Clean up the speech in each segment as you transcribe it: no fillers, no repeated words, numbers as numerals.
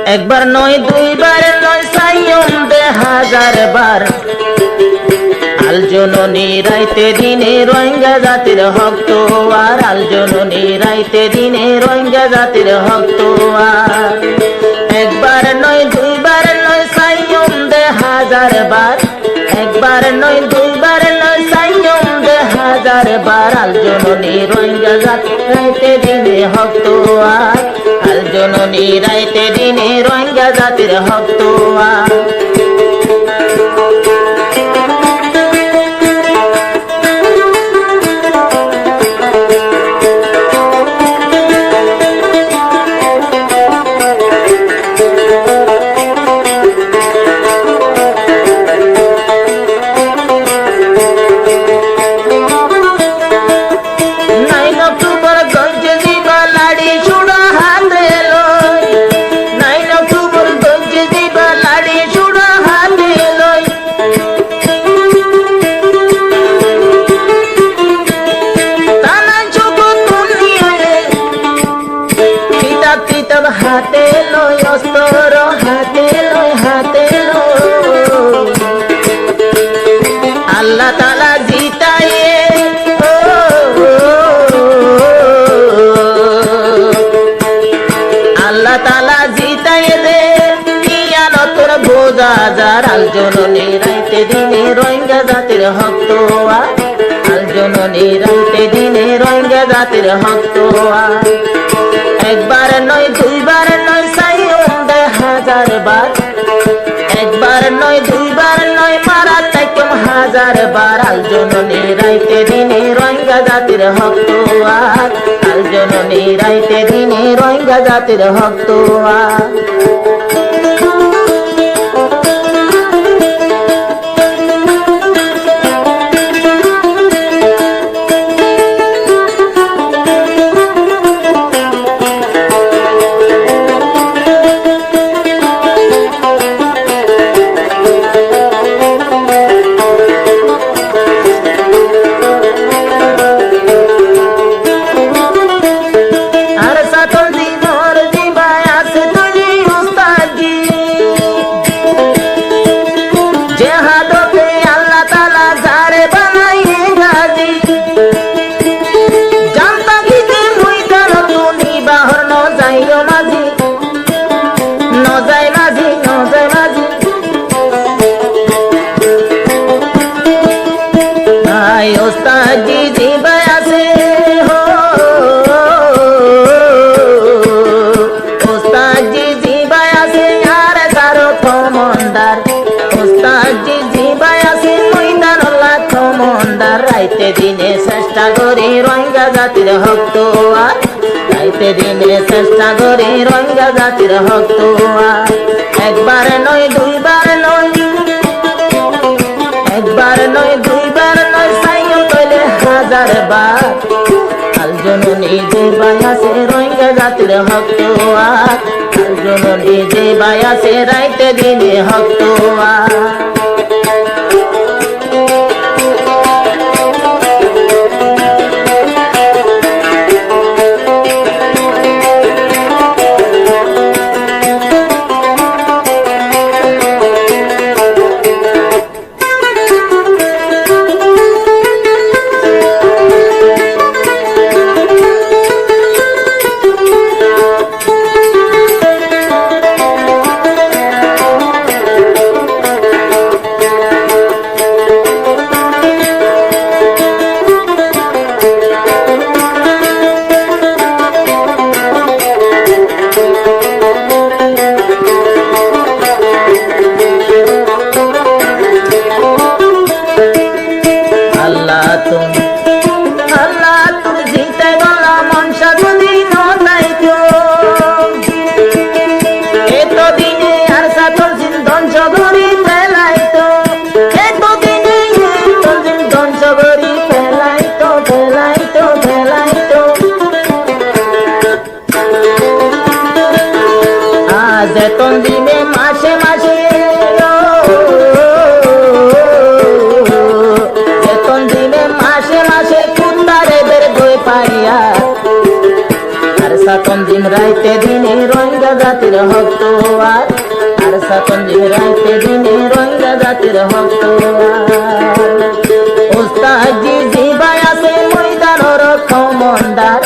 একবার নয় দুইবার নয় সাইয়ম দে হাজার বার আল জননী রাইতে দিনে রোহিঙ্গা জাতির হক তো আর আল জননী রাইতে দিনে রোহিঙ্গা জাতির হক তো আর একবার নয় দুইবার নয় সাইয়ম দে হাজার বার একবার নয় দুইবার নয় সাইয়ম দে হাজার বার আল জননী রোহিঙ্গা জাতির রাইতে দিনে হক তো আর আল জননী রাইতে দিনে রোহিঙ্গা জাতির হক তো আর হাতে লয় অস্ত্র হাতে লয় আল্লাহ তাআলা জিতায়ে আল্লাহ তাআলা জিতায়ে দে কিয়ামতের বোঝা যার আল জননী রাইতে দিনে রোহিঙ্গা জাতির হক তো আল জননী রাইতে দিনে রোহিঙ্গা জাতির হক তো একবার নয় দুইবার নয় সাইয়ম দে হাজার বার একবার নয় দুইবার নয় মারা তাইকম হাজার বার আল জননী রাইতে দিনে রোহিঙ্গা জাতির হক তো আল জননী রাইতে দিনে রোহিঙ্গা জাতির হক তো রাইতে দিনে চেষ্টা করি রোহিঙ্গা জাতির হক তো রাইতে দিনে চেষ্টা করি রোহিঙ্গা জাতির হক তো একবার নয় দুইবার নয় একবার নয় দুইবার নয় সাইয়ম কইলে হাজার বার আল জননী যে বায়াসে রোহিঙ্গা জাতির হক তো আল জননী যে বায়াসে রাইতে দিনে হক তো বেতন দিবে মাসে মাসে বেতন দিবে মাসে মাসে কুন্দারে বের বই পাইয়া আর সাতন দিন রাইতে দিনে রোহিঙ্গা জাতির ভক্ত আর সাতঞ্জি রাইতে দিনে রোহিঙ্গা জাতির ভক্ত ওস্তাদজি জিবাই আছে ময়দানর খমন্দার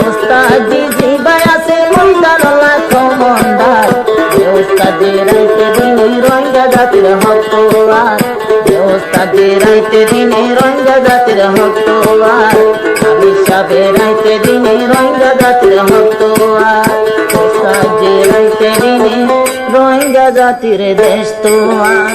ওস্তাদজি জিবাই আছে ময়দানর খমন্দার ওস্তাদজি রাইতে দিনে রোহিঙ্গা জাতির ভক্ত আর ওস্তাদজি রাইতে দিনে রোহিঙ্গা জাতির ভক্ত আর আমি সবে রাইতে দিনে রোহিঙ্গা জাতির ভক্ত আর ওস্তাদজি রাইতে দিনে রোহিঙ্গা জাতির দেশ তোমার